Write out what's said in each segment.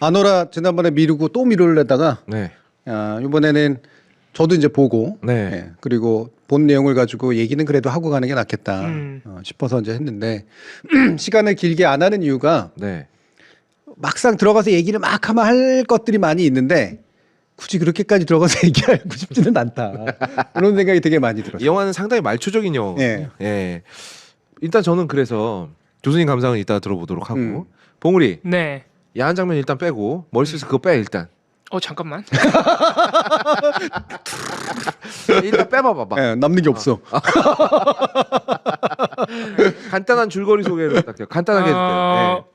아노라 지난번에 미루고 또 미루려다가 네. 이번에는 저도 이제 보고 네. 예, 그리고 본 내용을 가지고 얘기는 그래도 하고 가는 게 낫겠다 싶어서 이제 했는데 시간을 길게 안 하는 이유가 네. 막상 들어가서 얘기를 막 하면 할 것들이 많이 있는데 굳이 그렇게까지 들어가서 얘기하고 싶지는 않다. 그런 생각이 되게 많이 들었어요. 이 영화는 상당히 말초적인 영화. 예. 예. 일단 저는 그래서 교수님 감상은 이따 들어보도록 하고 봉우리 네. 야한 장면 일단 빼고 머릿속에서 그거 빼 일단. 잠깐만. 일단 빼봐봐봐. 예, 남는 게 없어. 간단한 줄거리 소개를 부탁해요. 간단하게 해줄게요.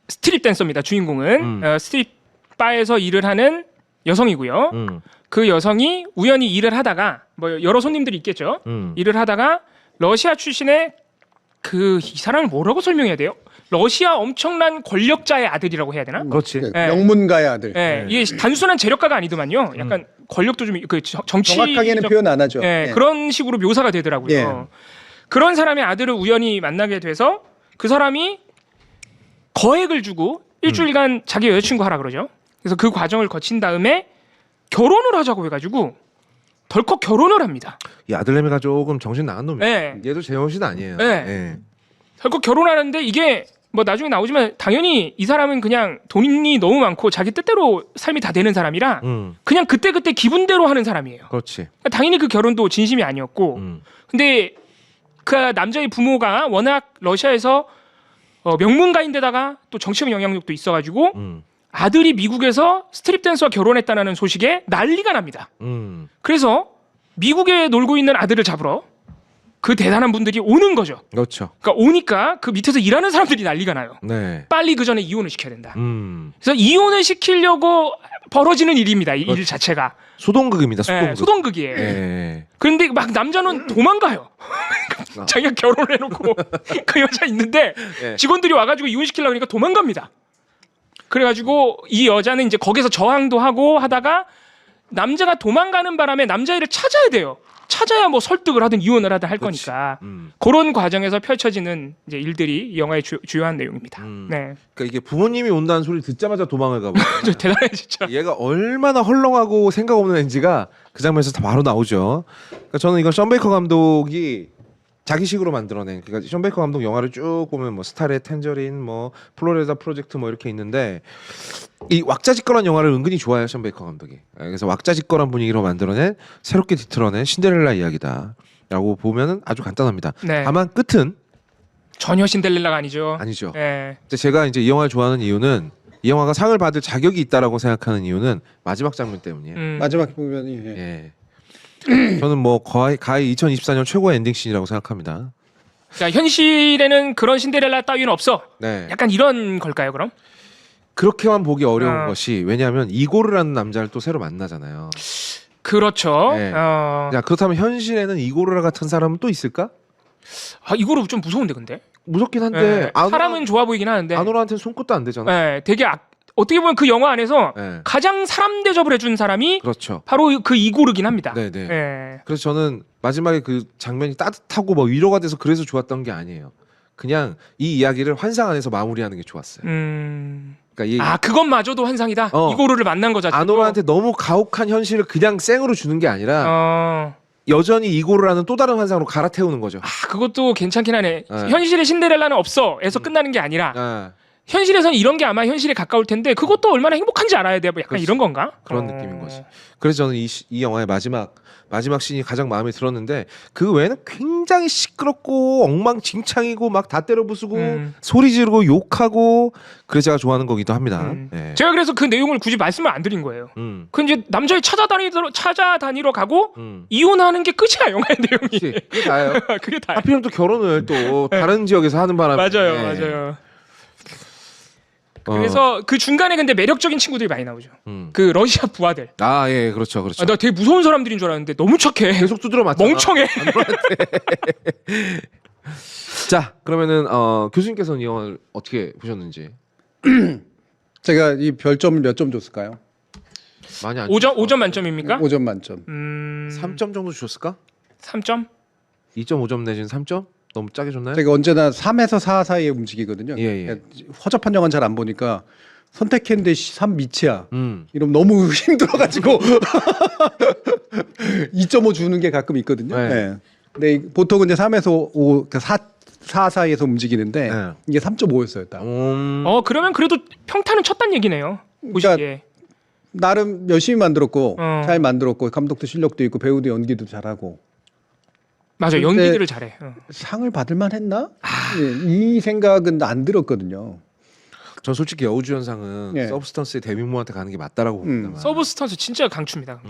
스트릿 댄서입니다. 주인공은 스트릿 바에서 일을 하는 여성이고요. 그 여성이 우연히 일을 하다가 뭐 여러 손님들이 있겠죠. 일을 하다가 러시아 출신의 이 사람을 뭐라고 설명해야 돼요? 러시아 엄청난 권력자의 아들이라고 해야 되나? 그렇지. 예, 명문가의 아들. 예, 이게 단순한 재력가가 아니더만요. 약간 권력도 좀 정치 정확하게는 표현 안 하죠. 예, 예. 그런 식으로 묘사가 되더라고요. 예. 그런 사람의 아들을 우연히 만나게 돼서 그 사람이 거액을 주고 일주일간 자기 여자친구 하라 그러죠. 그래서 그 과정을 거친 다음에 결혼을 하자고 해가지고 덜컥 결혼을 합니다. 이 아들내미가 조금 정신 나간 놈이야. 예. 얘도 제 정신 아니에요. 예. 예. 덜컥 결혼하는데 이게 뭐 나중에 나오지만 당연히 이 사람은 그냥 돈이 너무 많고 자기 뜻대로 삶이 다 되는 사람이라 그냥 그때그때 기분대로 하는 사람이에요. 그렇지. 당연히 그 결혼도 진심이 아니었고 근데 그 남자의 부모가 워낙 러시아에서 명문가인데다가 또 정치적 영향력도 있어가지고 아들이 미국에서 스트립 댄서와 결혼했다는 소식에 난리가 납니다. 그래서 미국에 놀고 있는 아들을 잡으러 그 대단한 분들이 오는 거죠. 그렇죠. 그러니까 오니까 그 밑에서 일하는 사람들이 난리가 나요. 네. 빨리 그 전에 이혼을 시켜야 된다. 그래서 이혼을 시키려고 벌어지는 일입니다. 이 일 자체가. 소동극입니다. 소동극. 예, 소동극이에요. 예. 그런데 막 남자는 도망가요. 자기가 결혼해놓고 그 여자 있는데 예. 직원들이 와가지고 이혼시키려고 하니까 도망갑니다. 그래가지고 이 여자는 이제 거기서 저항도 하고 하다가 남자가 도망가는 바람에 남자애를 찾아야 돼요. 찾아야 뭐 설득을 하든 이혼을 하든 할 그렇지. 거니까 그런 과정에서 펼쳐지는 이제 일들이 이 영화의 주요한 내용입니다. 네, 그러니까 이게 부모님이 온다는 소리 듣자마자 도망을 가고. 저 대단해 진짜. 얘가 얼마나 헐렁하고 생각 없는 애인지가 그 장면에서 다 바로 나오죠. 그러니까 저는 이건 션 베이커 감독이 자기식으로 만들어낸. 그러니까 션 베이커 감독 영화를 쭉 보면 뭐 스타레, 텐저린, 뭐 플로레다 프로젝트 뭐 이렇게 있는데 이 왁자지껄한 영화를 은근히 좋아해요, 션 베이커 감독이. 그래서 왁자지껄한 분위기로 만들어낸 새롭게 뒤틀어낸 신데렐라 이야기다라고 보면은 아주 간단합니다. 네. 다만 끝은 전혀 신데렐라가 아니죠. 아니죠. 네. 제가 이제 이 영화를 좋아하는 이유는 이 영화가 상을 받을 자격이 있다라고 생각하는 이유는 마지막 장면 때문이에요. 마지막 부분이 예. 저는 뭐 거의 2024년 최고의 엔딩씬이라고 생각합니다. 그러니까 현실에는 그런 신데렐라 따위는 없어. 네. 약간 이런 걸까요, 그럼? 그렇게만 보기 어려운 어. 것이 왜냐하면 이고르라는 남자를 또 새로 만나잖아요. 그렇죠. 네. 야, 그렇다면 현실에는 이고르라 같은 사람은 또 있을까? 이거로 좀 무서운데 근데. 무섭긴 한데 네. 사람은 좋아 보이긴 하는데. 아노라한테는 손끝도 안 되잖아. 네, 되게 어떻게 보면 그 영화 안에서 네. 가장 사람 대접을 해준 사람이 그렇죠. 바로 그 이고르긴 합니다. 네네. 네. 그래서 저는 마지막에 그 장면이 따뜻하고 뭐 위로가 돼서 그래서 좋았던 게 아니에요. 그냥 이 이야기를 환상 안에서 마무리하는 게 좋았어요. 그러니까 이 그것마저도 환상이다. 이고르를 만난 거 자체도. 아노라한테 너무 가혹한 현실을 그냥 생으로 주는 게 아니라 여전히 이고르라는 또 다른 환상으로 갈아태우는 거죠. 그것도 괜찮긴 하네. 네. 현실에 신데렐라는 없어에서 끝나는 게 아니라 아, 현실에서는 이런 게 아마 현실에 가까울 텐데 그것도 얼마나 행복한지 알아야 돼. 뭐 약간 그렇지. 이런 건가? 그런 느낌인 거지. 그래서 저는 이 영화의 마지막 씬이 가장 마음에 들었는데 그 외에는 굉장히 시끄럽고 엉망진창이고 막 다 때려 부수고 소리 지르고 욕하고 그래서 제가 좋아하는 거기도 합니다. 예. 제가 그래서 그 내용을 굳이 말씀을 안 드린 거예요. 그 이제 남자를 찾아다니러 가고 이혼하는 게 끝이야 영화의 내용이. 그치. 그게 다예요. 그게 다야. 하필이면 또 결혼을 또 다른 지역에서 하는 바람에 맞아요, 예. 맞아요. 그래서 그 중간에 근데 매력적인 친구들이 많이 나오죠. 그 러시아 부하들. 예, 그렇죠, 그렇죠. 나 되게 무서운 사람들인 줄 알았는데 너무 착해. 계속 두드려 맞잖아. 멍청해. 자, 그러면은 교수님께서는 이 영화를 어떻게 보셨는지. 제가 이 별점을 몇 점 줬을까요? 많이 안 5점 만점입니까? 5점 만점. 3점 정도 주셨을까? 3점? 2.5점 내지는 3점? 너무 짜게 줬나요? 제가 언제나 3에서 4 사이에 움직이거든요. 예, 예. 그러니까 허접한 영화는 잘 안 보니까 선택했는데 3 밑이야. 이러면 너무 힘들어가지고 2.5 주는 게 가끔 있거든요. 네. 네. 근데 보통은 이제 3에서 5, 4 사이에서 움직이는데 네. 이게 3.5였어요. 딱. 그러면 그래도 평타는 쳤단 얘기네요. 그러니까 보시기에. 나름 열심히 만들었고 어. 잘 만들었고 감독도 실력도 있고 배우도 연기도 잘하고 맞아, 근데 연기들을 잘해. 상을 받을 만했나? 이 생각은 안 들었거든요. 전 솔직히 여우주연상은 예. 서브스턴스의 데뷔모한테 가는 게 맞다라고 봅니다. 서브스턴스 진짜 강추입니다.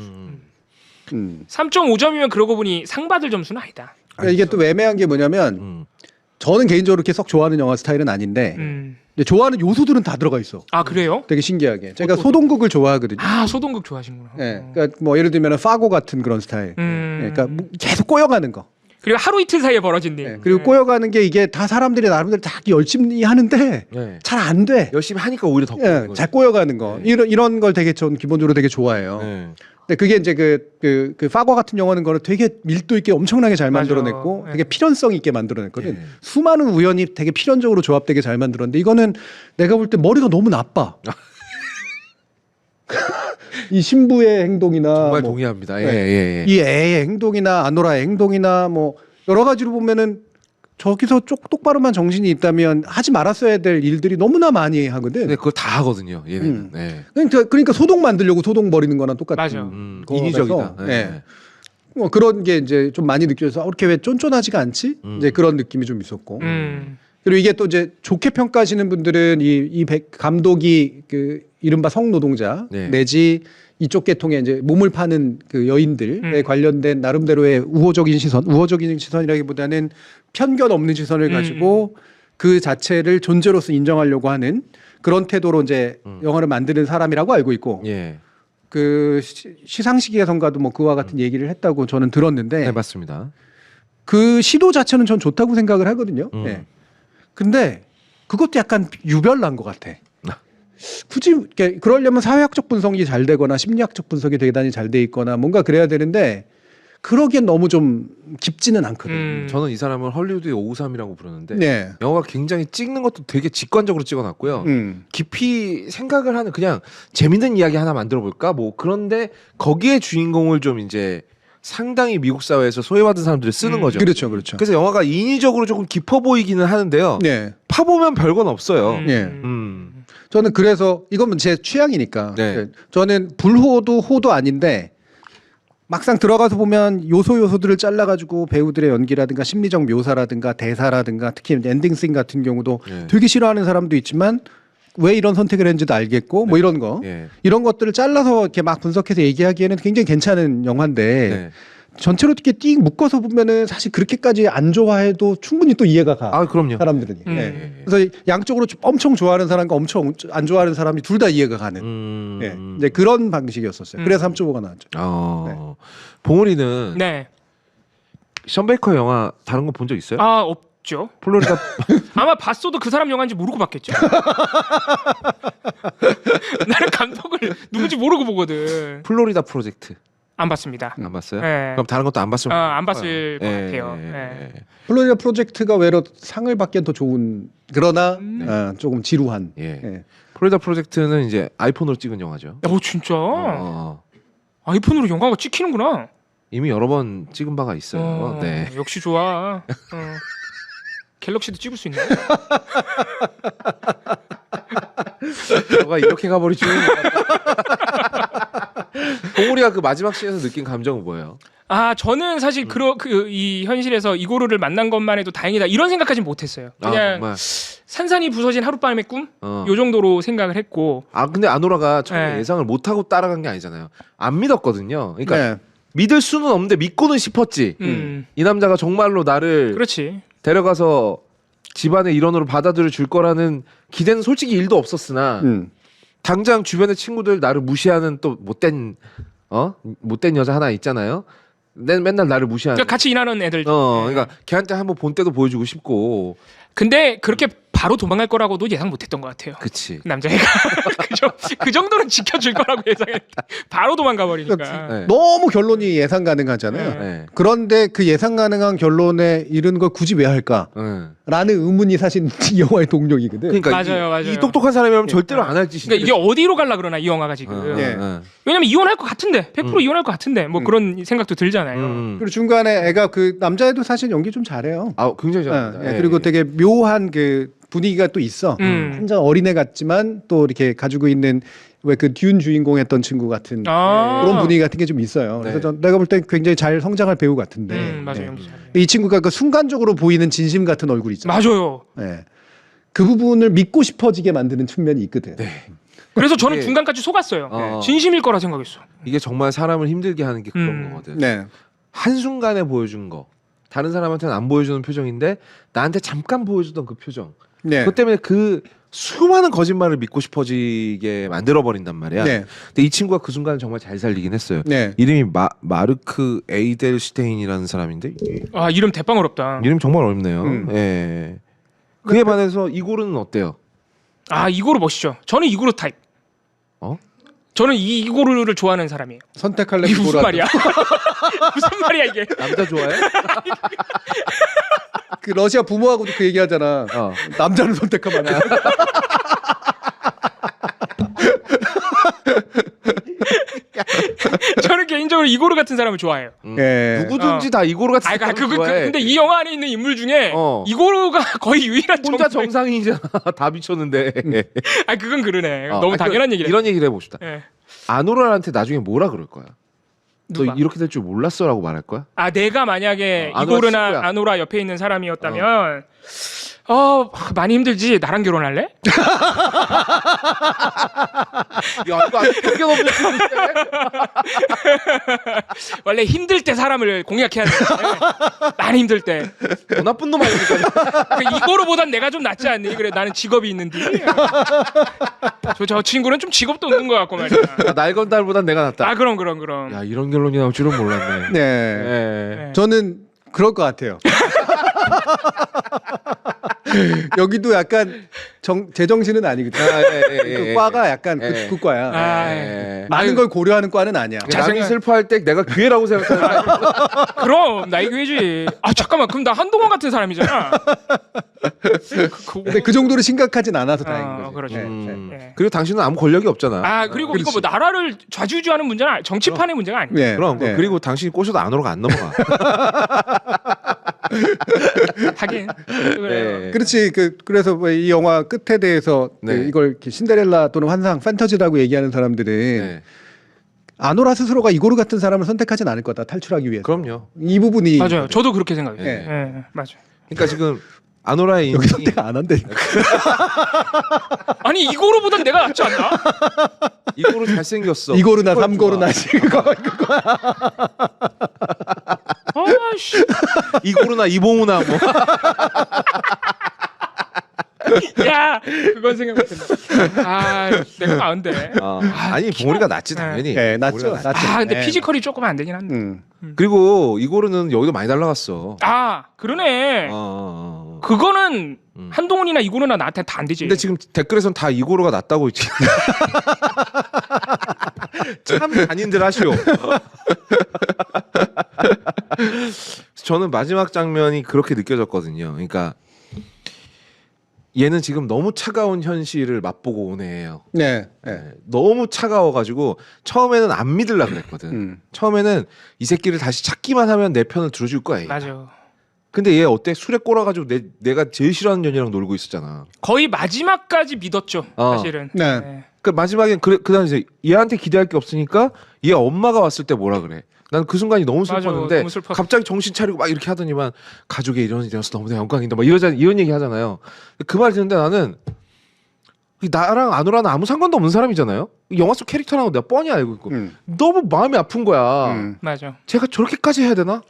3.5점이면 그러고 보니 상 받을 점수는 아니다. 그러니까 이게 또 애매한 게 뭐냐면 저는 개인적으로 그렇게 썩 좋아하는 영화 스타일은 아닌데 근데 좋아하는 요소들은 다 들어가 있어. 아 그래요? 되게 신기하게. 제가 소동극을 좋아하거든요. 아 소동극 좋아하시는구나. 예, 그러니까 뭐 예를 들면 파고 같은 그런 스타일. 예, 그러니까 뭐 계속 꼬여가는 거. 그리고 하루 이틀 사이에 벌어진 일. 예, 그리고 꼬여가는 게 이게 다 사람들이 나름대로 다 열심히 하는데 네. 잘 안 돼. 열심히 하니까 오히려 더 예, 잘 꼬여가는 거. 이런 걸 되게 전 기본적으로 되게 좋아해요. 네. 근데 그게 이제 그 파고 같은 영화는 거는 되게 밀도 있게 엄청나게 잘 맞아. 만들어냈고 예. 되게 필연성 있게 만들어냈거든. 예. 수많은 우연이 되게 필연적으로 조합되게 잘 만들었는데 이거는 내가 볼 때 머리가 너무 나빠. 이 신부의 행동이나 정말 뭐 동의합니다. 예. 예. 이 애의 행동이나 아노라의 행동이나 뭐 여러 가지로 보면은 저기서 똑바로만 정신이 있다면 하지 말았어야 될 일들이 너무나 많이 하거든. 근데 그걸 다 하거든요. 얘는. 네. 그러니까 소동 만들려고 소동 버리는 거나 똑같은. 맞아. 거라서, 인위적이다. 네. 뭐 그런 게 이제 좀 많이 느껴져서 이렇게 왜 쫀쫀하지가 않지? 이제 그런 느낌이 좀 있었고. 그리고 이게 또 이제 좋게 평가하시는 분들은 이 감독이 그 이른바 성노동자 네. 내지 이쪽 계통의 이제 몸을 파는 그 여인들에 관련된 나름대로의 우호적인 시선이라기보다는 편견 없는 시선을 가지고 그 자체를 존재로서 인정하려고 하는 그런 태도로 이제 영화를 만드는 사람이라고 알고 있고 예. 그 시상식에선가도 뭐 그와 같은 얘기를 했다고 저는 들었는데 네, 맞습니다. 그 시도 자체는 전 좋다고 생각을 하거든요. 예. 근데 그것도 약간 유별난 것 같아. 굳이 그러려면 사회학적 분석이 잘 되거나 심리학적 분석이 대단히 잘 돼 있거나 뭔가 그래야 되는데 그러기엔 너무 좀 깊지는 않거든. 저는 이 사람을 헐리우드의 553이라고 부르는데 네. 영화가 굉장히 찍는 것도 되게 직관적으로 찍어놨고요. 깊이 생각을 하는 그냥 재밌는 이야기 하나 만들어 볼까? 뭐 그런데 거기에 주인공을 좀 이제 상당히 미국 사회에서 소외받은 사람들이 쓰는 거죠. 그렇죠, 그렇죠. 그래서 영화가 인위적으로 조금 깊어 보이기는 하는데요. 네. 파보면 별건 없어요. 예. 저는 그래서 이건 제 취향이니까. 네. 저는 불호도 호도 아닌데 막상 들어가서 보면 요소들을 잘라가지고 배우들의 연기라든가 심리적 묘사라든가 대사라든가 특히 엔딩 씬 같은 경우도 네. 되게 싫어하는 사람도 있지만 왜 이런 선택을 했는지도 알겠고 뭐 이런 거 예. 이런 것들을 잘라서 이렇게 막 분석해서 얘기하기에는 굉장히 괜찮은 영화인데 네. 전체로 이렇게 띡 묶어서 보면은 사실 그렇게까지 안 좋아해도 충분히 또 이해가 가. 아 그럼요. 사람들은. 예. 그래서 양쪽으로 엄청 좋아하는 사람과 엄청 안 좋아하는 사람이 둘 다 이해가 가는. 예. 이제 그런 방식이었었어요. 그래서 3.5가 나왔죠. 봉우리는 네. 션 베이커 영화 다른 거 본 적 있어요? 아 없죠. 플로리다 아마 봤어도 그 사람 영화인지 모르고 봤겠죠. 나는 감독을 누군지 모르고 보거든. 플로리다 프로젝트 안 봤습니다. 안 봤어요? 네. 그럼 다른 것도 안 봤으면 안 봤을 것 예, 같아요. 예, 네. 예. 플로리다 프로젝트가 외로 상을 받기엔 더 좋은 그러나 조금 지루한. 예. 예. 플로리다 프로젝트는 이제 아이폰으로 찍은 영화죠. 진짜? 어, 아이폰으로 영화가 찍히는구나. 이미 여러 번 찍은 바가 있어요. 네. 역시 좋아. 갤럭시도 찍을 수 있네. 너가 이렇게 가버릴 줄은 봉우리가 그 마지막 씬에서 느낀 감정은 뭐예요? 저는 사실 이 현실에서 이고르를 만난 것만 해도 다행이다 이런 생각까지는 못했어요. 그냥 정말. 산산이 부서진 하룻밤의 꿈? 어. 요 정도로 생각을 했고. 근데 아노라가 처음에 네. 예상을 못하고 따라간 게 아니잖아요. 안 믿었거든요. 그러니까 네. 믿을 수는 없는데 믿고는 싶었지. 이 남자가 정말로 나를 그렇지. 데려가서 집안의 일원으로 받아들여 줄 거라는 기대는 솔직히 1도 없었으나 당장 주변의 친구들 나를 무시하는 또 못된 여자 하나 있잖아요. 맨날 나를 무시하는. 그러니까 같이 일하는 애들. 그러니까 걔한테 한번 본 때도 보여주고 싶고. 근데 그렇게 바로 도망갈 거라고도 예상 못했던 것 같아요. 그치. 그 남자애가 그 정도는 지켜줄 거라고 예상했는데 바로 도망가 버리니까. 네. 너무 결론이 예상 가능하잖아요. 네. 그런데 그 예상 가능한 결론에 이른 걸 굳이 왜 할까라는 라는 의문이 사실 이 영화의 동력이거든. 그러니까 맞아요. 이 똑똑한 사람이라면 네. 절대로 안 할 짓인데. 그러니까 이게 어디로 갈라 그러나 이 영화가 지금. 예. 왜냐면 이혼할 것 같은데 100% 이혼할 것 같은데 뭐 그런 생각도 들잖아요. 그리고 중간에 애가 그 남자애도 사실 연기 좀 잘해요. 아, 굉장히 잘합니다. 예, 예, 그리고 예. 되게 묘한 그 분위기가 또 있어. 완전 어린애 같지만 또 이렇게 가지고 있는 왜 그 듄 주인공 했던 친구 같은 아. 그런 분위기 같은 게 좀 있어요. 그래서 네. 내가 볼 때 굉장히 잘 성장할 배우 같은데. 맞아요. 네. 연기 잘해. 이 친구가 그 순간적으로 보이는 진심 같은 얼굴 있잖아요. 맞아요. 예. 그 부분을 믿고 싶어지게 만드는 측면이 있거든. 그래서 저는 이게- 중간까지 속았어요. 어. 진심일 거라 생각했어. 이게 정말 사람을 힘들게 하는 게 그런 거거든. 네. 한순간에 보여준 거. 다른 사람한테는 안 보여주는 표정인데 나한테 잠깐 보여주던 그 표정. 네. 그것 때문에 그 수많은 거짓말을 믿고 싶어지게 만들어 버린단 말이야. 네. 근데 이 친구가 그 순간을 정말 잘 살리긴 했어요. 네. 이름이 마르크 에이델슈테인이라는 사람인데 아 이름 대빵 어렵다. 이름 정말 어렵네요. 음. 예. 그에 반해서 이고르는 어때요? 아 이고르 멋있죠. 저는 이고르 타입. 어? 저는 이고르를 좋아하는 사람이에요. 선택할래 이게 무슨 이고라. 말이야? 무슨 말이야 이게? 남자 좋아해? 그 러시아 부모하고도 그 얘기하잖아. 어. 남자를 선택하면 안 돼. 저는 개인적으로 이고르 같은 사람을 좋아해요. 예. 누구든지 다 이고르 같은 아, 사람 그러니까 좋아해. 근데 이 영화 안에 있는 인물 중에 어. 이고르가 거의 유일한 혼자 정상. 정상이잖아. 다 미쳤는데. 아 그건 그러네. 어. 너무 아, 당연한 얘기네. 이런 얘기를 해봅시다. 예. 아노라한테 나중에 뭐라 그럴 거야? 누가? 너 이렇게 될 줄 몰랐어라고 말할 거야? 아 내가 만약에 아노라 이고르나 친구야. 아노라 옆에 있는 사람이었다면 많이 힘들지. 나랑 결혼할래? 야 이거 아주 변경없는 짓인데? 원래 힘들 때 사람을 공략해야 돼. 많이 힘들 때. 더 나쁜 놈 아닙니까? 그 이고르보단 내가 좀 낫지 않니? 그래 나는 직업이 있는데. 저 친구는 좀 직업도 없는 것 같고 말이야. 날 건 달보단 내가 낫다. 아 그럼. 야 이런 결론이 나올 줄은 몰랐네. 네. 예. 저는 그럴 것 같아요. 여기도 약간 제정신은 아니거든. 그 과가 약간 예. 그 과야. 아, 예. 많은 걸 고려하는 과는 아니야. 남이 슬퍼할 때 내가 기회라고 생각하는 거야. 그럼 나 이거지. 아 잠깐만 그럼 나 한동원 같은 사람이잖아. 근데 그 정도로 심각하진 않아서 다행인 아, 거지. 그렇죠. 예. 그리고 당신은 아무 권력이 없잖아. 아 그리고 이거 뭐 나라를 좌지우지하는 문제는 정치판의 문제가 아니야. 네. 그럼 네. 그리고 당신이 꼬셔도 안으로가 안 넘어가. 하긴. 네. 그렇지. 그래서 뭐이 영화 끝에 대해서 네. 그 이걸 이렇게 신데렐라 또는 환상, 판타지라고 얘기하는 사람들은 네. 아노라 스스로가 이고르 같은 사람을 선택하진 않을 거다. 탈출하기 위해서. 그럼요. 이 부분이 맞아요. 저도 그렇게 생각해요. 네. 예, 맞아요. 그러니까 지금 아노라의 여기 인생이 선택 안 한다니까. 아니 이거로보단 내가 낫지 않나? 이고르 잘생겼어. 이고르나 이걸 삼고르나 좋아. 아씨. 이고르나 이봉우나 뭐. 야 그건 생각 못했네. 아 내가 나은데. 아니 봉우리가 낫지 당연히. 네, 낫죠. 봉우리가 낫지. 낫죠. 아 근데 네. 피지컬이 조금 안 되긴 한데. 그리고 이고르는 여기도 많이 날라갔어. 아 그러네. 그거는 한동훈이나 이고르나 나한테 다 안 되지. 근데 지금 댓글에선 다 이고르가 낫다고 있지. 참 잔인들 하시오. 저는 마지막 장면이 그렇게 느껴졌거든요. 그러니까 얘는 지금 너무 차가운 현실을 맛보고 온 애예요. 네. 네. 네, 너무 차가워가지고 처음에는 안 믿으려 그랬거든. 처음에는 이 새끼를 다시 찾기만 하면 내 편을 들어줄 거야. 얘. 맞아. 근데 얘 어때? 술에 꼬라가지고 내가 제일 싫어하는 년이랑 놀고 있었잖아. 거의 마지막까지 믿었죠. 사실은. 네. 그 마지막엔 그다음 이제 얘한테 기대할 게 없으니까 얘 엄마가 왔을 때 뭐라 그래? 난 그 순간이 너무 맞아, 슬펐는데 너무 슬펐- 갑자기 정신 차리고 막 이렇게 하더니만 가족의 이런 일이 되어서 너무나 영광이다 막 이런 얘기 하잖아요. 그 말 듣는데 나는 나랑 아노라는 아무 상관도 없는 사람이잖아요. 영화 속 캐릭터라고 내가 뻔히 알고 있고 너무 마음이 아픈 거야. 맞아. 제가 저렇게까지 해야 되나?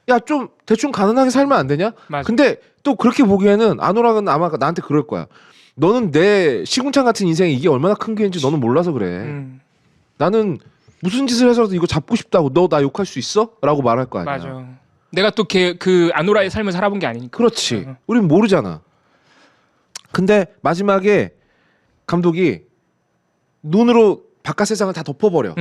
야 좀 대충 가난하게 살면 안 되냐? 맞아. 근데 또 그렇게 보기에는 아노라는 아마 나한테 그럴 거야. 너는 내 시궁창 같은 인생이 이게 얼마나 큰 기회인지 너는 몰라서 그래. 나는 무슨 짓을 해서라도 이거 잡고 싶다고 너 나 욕할 수 있어? 라고 말할 거 아니야. 맞아. 내가 또 그 아노라의 삶을 살아본 게 아니니까. 그렇지. 우린 모르잖아. 근데 마지막에 감독이 눈으로 바깥 세상을 다 덮어버려.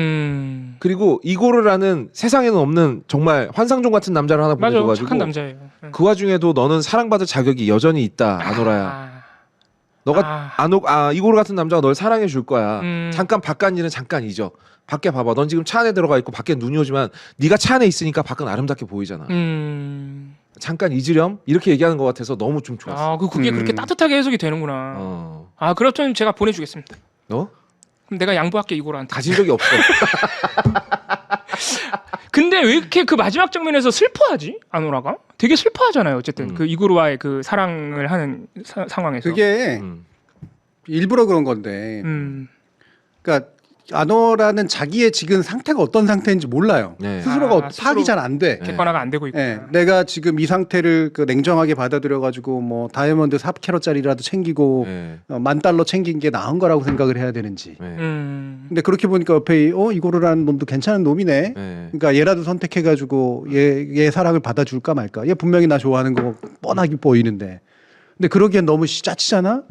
그리고 이고르라는 세상에는 없는 정말 환상종 같은 남자를 하나 맞아, 보내줘가지고 착한 남자예요. 그 와중에도 너는 사랑받을 자격이 여전히 있다, 아노라야. 너가 이고르 같은 남자가 널 사랑해 줄 거야. 잠깐 바깥 일은 잠깐 잊어. 밖에 봐봐. 넌 지금 차 안에 들어가 있고 밖에 눈이 오지만 네가 차 안에 있으니까 밖은 아름답게 보이잖아. 잠깐 잊으렴 이렇게 얘기하는 것 같아서 너무 좀 좋았어. 그게 그렇게 따뜻하게 해석이 되는구나. 그렇다면 제가 보내주겠습니다. 너? 그럼 내가 양보할게 이고르한테. 가진 적이 없어. 근데 왜 이렇게 그 마지막 장면에서 슬퍼하지? 아노라가? 되게 슬퍼하잖아요. 어쨌든 그 이고르와의 그 사랑을 하는 상황에서. 그게 일부러 그런 건데. 그러니까 아노라는 자기의 지금 상태가 어떤 상태인지 몰라요. 네. 스스로가 스스로 파악이 잘 안 돼. 객관화가 안 되고 있고. 네. 내가 지금 이 상태를 그 냉정하게 받아들여가지고 뭐 다이아몬드 4캐럿짜리라도 챙기고 네. $10,000 챙긴 게 나은 거라고 생각을 해야 되는지. 네. 근데 그렇게 보니까 옆에 이고르라는 놈도 괜찮은 놈이네. 네. 그러니까 얘라도 선택해가지고 얘 사랑을 받아줄까 말까. 얘 분명히 나 좋아하는 거 뻔하게 보이는데. 근데 그러기엔 너무 짜치잖아.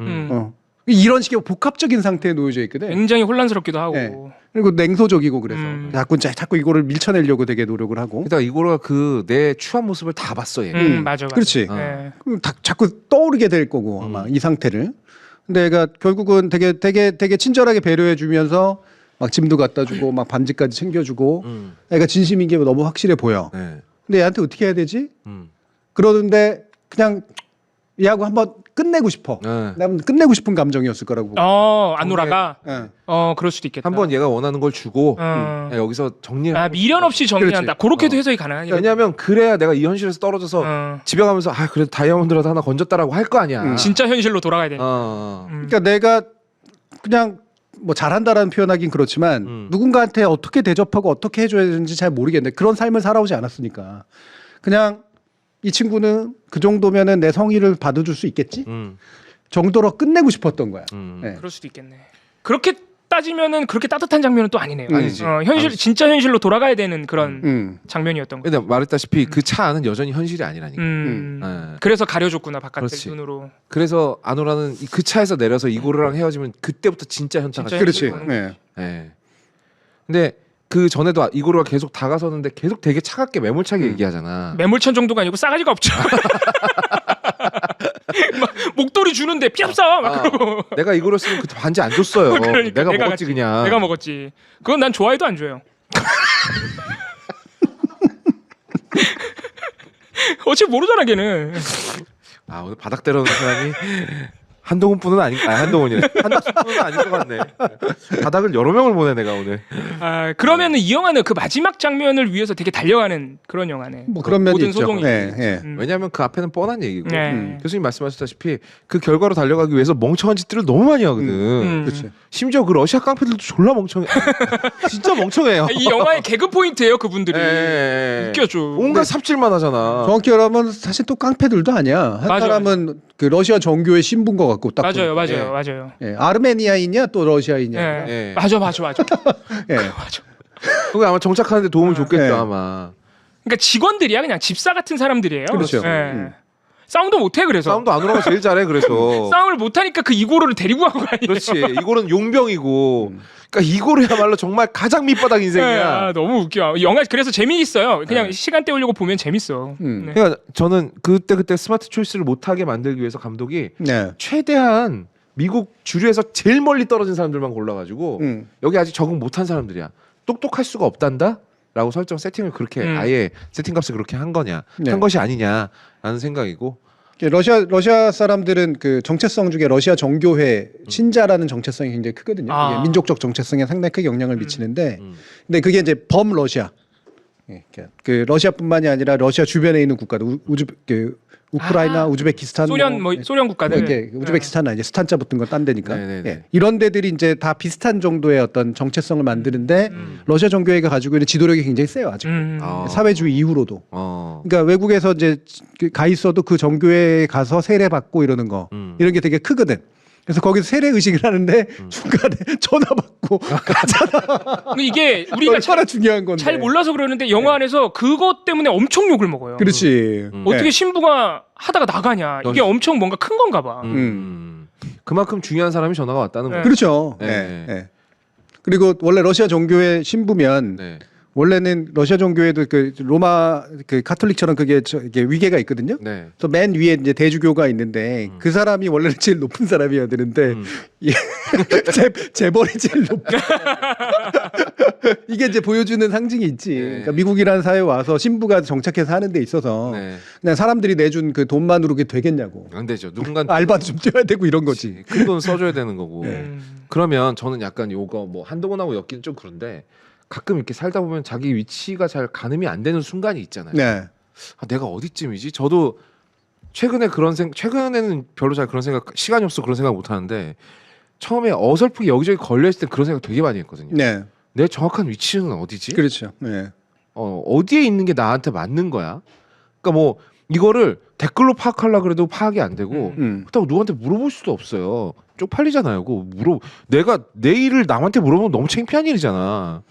이런 식의 복합적인 상태에 놓여져 있거든. 굉장히 혼란스럽기도 하고. 네. 그리고 냉소적이고 그래서 자꾸 이거를 밀쳐내려고 되게 노력을 하고. 그러니까 이고르가 그 내 추한 모습을 다 봤어 얘. 맞아. 그렇지. 네. 자꾸 떠오르게 될 거고 아마 이 상태를. 근데 얘가 결국은 되게 친절하게 배려해 주면서 막 짐도 갖다 주고 막 반지까지 챙겨주고. 애가 진심인 게 너무 확실해 보여. 네. 근데 얘한테 어떻게 해야 되지? 그러는데 그냥 얘하고 한번 끝내고 싶어. 네. 난 끝내고 싶은 감정이었을 거라고. 아노라가. 네. 그럴 수도 있겠다. 한번 얘가 원하는 걸 주고 야, 여기서 정리를. 미련 없이 정리한다. 그렇게도 해석이 가능하니까. 왜냐하면 그래야 내가 이 현실에서 떨어져서 집에 가면서 그래도 다이아몬드라도 하나 건졌다라고 할 거 아니야. 진짜 현실로 돌아가야 되니까. 그러니까 내가 그냥 뭐 잘한다라는 표현하긴 그렇지만 누군가한테 어떻게 대접하고 어떻게 해줘야 되는지 잘 모르겠는데 그런 삶을 살아오지 않았으니까 그냥 이 친구는 그 정도면은 내 성의를 받아줄 수 있겠지? 정도로 끝내고 싶었던 거야. 네. 그럴 수도 있겠네. 그렇게 따지면은 그렇게 따뜻한 장면은 또 아니네요. 아니지. 진짜 현실로 돌아가야 되는 그런 장면이었던 거. 근데 말했다시피 그 차 안은 여전히 현실이 아니라니까. 네. 그래서 가려줬구나 바깥을 그렇지. 눈으로. 그래서 아노라는 그 차에서 내려서 이고르랑 헤어지면 그때부터 진짜 현타가. 진짜 그렇지. 현실로 네. 네. 근데 그 전에도 이고르가 계속 다가서는데 계속 되게 차갑게 매몰차게 얘기하잖아. 매몰천 정도가 아니고 싸가지가 없죠. 막 목도리 주는데 피 없어. 막 그러고. 내가 이거였으면 그때 반지 안 줬어요. 그러니까 내가 먹었지 같이, 그냥. 내가 먹었지. 그건 난 좋아해도 안 줘요. 어차피 모르잖아 걔는. 오늘 바닥 때려놓은 사람이 한동훈뿐은 한동훈이래. 한덕수뿐은 아닌 것 같네. 바닥을 여러 명을 보내 내가 오늘. 그러면은 이 영화는 그 마지막 장면을 위해서 되게 달려가는 그런 영화네. 뭐 그런 면이 모든 있죠. 소동이. 네. 왜냐하면 그 앞에는 뻔한 얘기고 네. 교수님 말씀하셨다시피 그 결과로 달려가기 위해서 멍청한 짓들을 너무 많이 하거든. 그렇지. 심지어 그 러시아 깡패들도 졸라 멍청해. 진짜 멍청해요. 이 영화의 개그 포인트예요 그분들이. 웃겨줘. 온갖 삽질만 하잖아. 정확히 말하면 사실 또 깡패들도 아니야. 한 맞아, 사람은 그 러시아 정교의 신분 것 같고 딱. 맞아요. 보니까. 맞아요. 예. 아르메니아인이야 또 러시아인이야. 예. 맞아. 예. 맞아. 그게 아마 정착하는데 도움을 줬겠죠 네. 아마. 그러니까 직원들이야 그냥 집사 같은 사람들이에요. 그렇죠. 예. 싸움도 못해 그래서. 싸움도 아노라가 제일 잘해 그래서. 싸움을 못하니까 그 이고르를 데리고 간 거 아니에요? 그렇지. 이거는 용병이고. 그러니까 이거야말로 정말 가장 밑바닥 인생이야. 너무 웃겨. 영화 그래서 재미있어요. 그냥 시간 때우려고 보면 재밌어. 네. 그러니까 저는 그때 스마트 초이스를 못하게 만들기 위해서 감독이 네. 최대한 미국 주류에서 제일 멀리 떨어진 사람들만 골라가지고 여기 아직 적응 못한 사람들이야. 똑똑할 수가 없단다? 라고 세팅을 그렇게 아예 세팅값을 그렇게 한 거냐 네. 한 것이 아니냐라는 생각이고. 러시아 사람들은 그 정체성 중에 러시아 정교회 신자라는 정체성이 굉장히 크거든요. 이게 민족적 정체성에 상당히 크게 영향을 미치는데, 근데 그게 이제 범러시아. 그 러시아뿐만이 아니라 러시아 주변에 있는 국가들, 우크라이나, 우즈베키스탄, 소련 국가들. 이렇게 우즈베키스탄은 이제 스탄자 붙은 건 딴 데니까. 네네네. 예. 이런 데들이 이제 다 비슷한 정도의 어떤 정체성을 만드는데 러시아 정교회가 가지고 있는 지도력이 굉장히 세요 아직. 사회주의 이후로도. 그러니까 외국에서 이제 가 있어도 그 정교회에 가서 세례 받고 이러는 거 이런 게 되게 크거든. 그래서 거기서 세례 의식을 하는데 중간에 전화 받고 가잖아. 이게 우리가 얼마나 중요한 건데. 잘 몰라서 그러는데 영화 안에서 그것 때문에 엄청 욕을 먹어요. 그렇지. 어떻게 신부가 하다가 나가냐. 이게 엄청 뭔가 큰 건가 봐. 그만큼 중요한 사람이 전화가 왔다는 거예요. 그렇죠. 네. 예. 그리고 원래 러시아 종교의 신부면 네. 원래는 러시아 종교에도 그 로마 그 카톨릭처럼 그게 이게 위계가 있거든요. 네. 그래서 맨 위에 이제 대주교가 있는데 그 사람이 원래는 제일 높은 사람이어야 되는데 예, 재벌이 제일 높아. 이게 이제 보여주는 상징이 있지. 네. 그러니까 미국이라는 사회에 와서 신부가 정착해서 하는 데 있어서 네. 그냥 사람들이 내준 그 돈만으로 그게 되겠냐고. 안 되죠. 누군가 알바도 좀 뛰어야 되고 이런 거지. 큰 돈 써줘야 되는 거고. 음. 그러면 저는 약간 요거 뭐 한동훈하고 엮기는 좀 그런데 가끔 이렇게 살다 보면 자기 위치가 잘 가늠이 안 되는 순간이 있잖아요. 네. 아, 내가 어디쯤이지? 저도 최근에는 별로 잘 그런 생각 시간이 없어 그런 생각 못 하는데 처음에 어설프게 여기저기 걸려 있을 때 그런 생각 되게 많이 했거든요. 네. 내 정확한 위치는 어디지? 그렇죠. 네. 어디에 있는 게 나한테 맞는 거야? 그러니까 뭐 이거를 댓글로 파악하려 그래도 파악이 안 되고 그렇다고 누구한테 물어볼 수도 없어요. 쪽팔리잖아요. 내가 내 일을 남한테 물어보면 너무 창피한 일이잖아.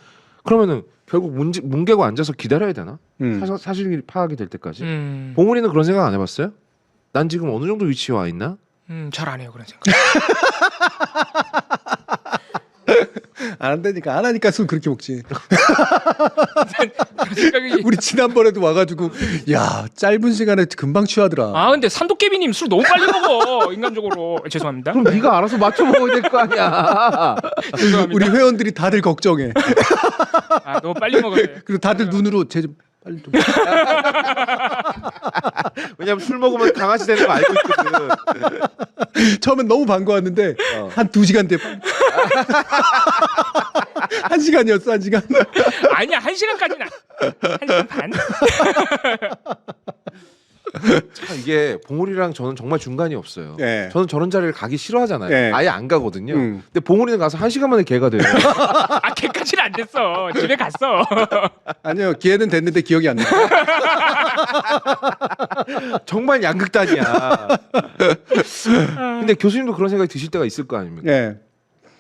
그러면은 결국 문 깨고 앉아서 기다려야 되나? 사실 파악이 될 때까지. 봉우리는 그런 생각 안 해봤어요? 난 지금 어느 정도 위치에 와 있나? 잘 안 해요 그런 생각. 안 한다니까 안 하니까 술 그렇게 먹지. 그런 생각이. 우리 지난번에도 와가지고 야 짧은 시간에 금방 취하더라. 아 근데 산도깨비님 술 너무 빨리 먹어 인간적으로. 죄송합니다. 그럼 네가 알아서 맞춰 먹어야 될 거 아니야. 죄송합니다. 우리 회원들이 다들 걱정해. 아 너무 빨리 먹어요. 그리고 다들 눈으로 쟤 좀 빨리 좀. 왜냐면 술 먹으면 강아지 되는 거 알고 있거든. 처음엔 너무 반가웠는데 한 2시간 뒤에 1시간이었어 1시간. 아니야 1시간까지는 1시간 반. 참 이게 봉우리랑 저는 정말 중간이 없어요. 네. 저는 저런 자리를 가기 싫어하잖아요. 네. 아예 안 가거든요. 근데 봉우리는 가서 1시간 만에 개가 돼요. 아 걔까지는 안 됐어. 집에 갔어. 아니요 기회는 됐는데 기억이 안 나. 정말 양극단이야. 근데 교수님도 그런 생각이 드실 때가 있을 거 아닙니까? 네.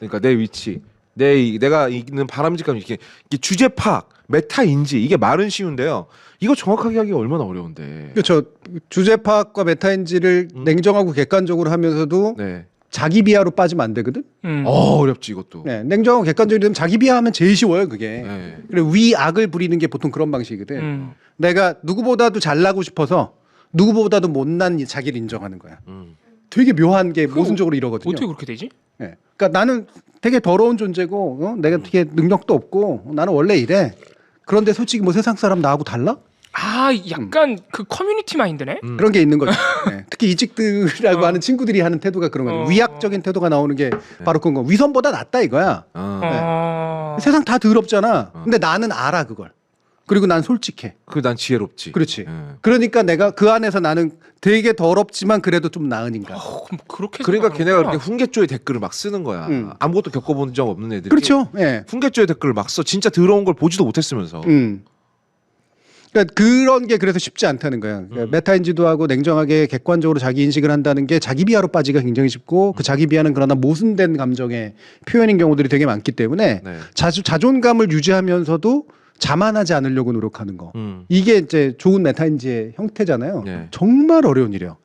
그러니까 내 위치, 내가 있는 바람직함 이게 주제 파악, 메타 인지 이게 말은 쉬운데요. 이거 정확하게 하기가 얼마나 어려운데. 그렇죠. 주제 파악과 메타인지를 냉정하고 객관적으로 하면서도 네. 자기 비하로 빠지면 안 되거든. 어렵지 이것도. 네. 냉정하고 객관적으로 되면 자기 비하하면 제일 쉬워요 그게. 네. 그리고 위악을 부리는 게 보통 그런 방식이거든. 내가 누구보다도 잘나고 싶어서 누구보다도 못난 자기를 인정하는 거야. 되게 묘한 게 모순적으로 이러거든요. 어떻게 그렇게 되지? 네. 그러니까 나는 되게 더러운 존재고 내가 되게 능력도 없고 나는 원래 이래. 그런데 솔직히 뭐 세상 사람 나하고 달라? 아 약간 그 커뮤니티 마인드네. 그런 게 있는 거죠. 네. 특히 이직들이라고 하는 친구들이 하는 태도가 그런 거예요. 위약적인 태도가 나오는 게 바로 그런 거. 위선보다 낫다 이거야. 세상 다 더럽잖아. 근데 나는 알아 그걸. 그리고 난 솔직해. 난 지혜롭지. 그렇지. 그러니까 내가 그 안에서 나는 되게 더럽지만 그래도 좀 나은 인간. 그럼 그렇게 그러니까 생각하는구나. 걔네가 그렇게 훈계조의 댓글을 막 쓰는 거야. 아무것도 겪어본 적 없는 애들이. 그렇죠. 예. 훈계조의 댓글을 막 써. 진짜 더러운 걸 보지도 못했으면서. 그러니까 그런 게 그래서 쉽지 않다는 거야. 그러니까 메타인지도 하고 냉정하게 객관적으로 자기 인식을 한다는 게 자기 비하로 빠지기가 굉장히 쉽고 그 자기 비하는 그러나 모순된 감정의 표현인 경우들이 되게 많기 때문에 네. 자존감을 유지하면서도 자만하지 않으려고 노력하는 거. 이게 이제 좋은 메타인지의 형태잖아요. 네. 정말 어려운 일이에요.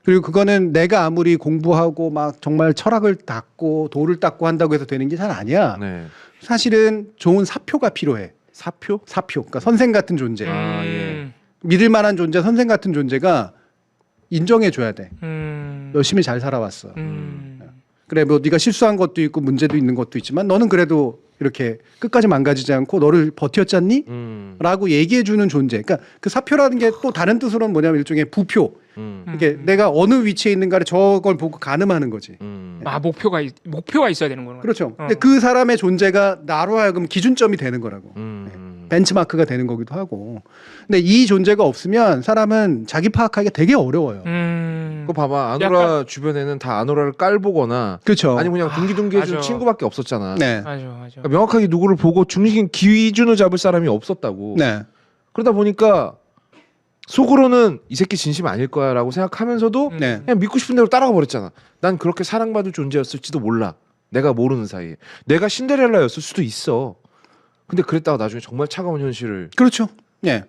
그리고 그거는 내가 아무리 공부하고 막 정말 철학을 닦고 도를 닦고 한다고 해서 되는 게 잘 아니야. 네. 사실은 좋은 사표가 필요해. 사표? 사표. 그러니까 선생 같은 존재. 아, 예. 믿을 만한 존재, 선생 같은 존재가 인정해 줘야 돼. 열심히 잘 살아왔어. 그래 뭐 네가 실수한 것도 있고 문제도 있는 것도 있지만 너는 그래도 이렇게 끝까지 망가지지 않고 너를 버텼잖니? 라고 얘기해 주는 존재. 그러니까 그 사표라는 게 또 다른 뜻으로는 뭐냐면 일종의 부표. 이게 내가 어느 위치에 있는가를 저걸 보고 가늠하는 거지. 아 목표가 있어야 되는 거구나. 그렇죠. 근데 그 사람의 존재가 나로 하여금 기준점이 되는 거라고. 벤치마크가 되는 거기도 하고. 근데 이 존재가 없으면 사람은 자기 파악하기가 되게 어려워요. 그거 봐봐. 아노라 주변에는 다 아노라를 깔보거나 그렇죠. 아니 그냥 둥기둥기해준 맞아. 친구밖에 없었잖아. 네. 맞아. 그러니까 명확하게 누구를 보고 중심 기준을 잡을 사람이 없었다고. 네. 그러다 보니까 속으로는 이 새끼 진심 아닐 거야라고 생각하면서도 네. 그냥 믿고 싶은 대로 따라가 버렸잖아. 난 그렇게 사랑받을 존재였을지도 몰라. 내가 모르는 사이에. 내가 신데렐라였을 수도 있어. 근데 그랬다가 나중에 정말 차가운 현실을. 그렇죠. 예.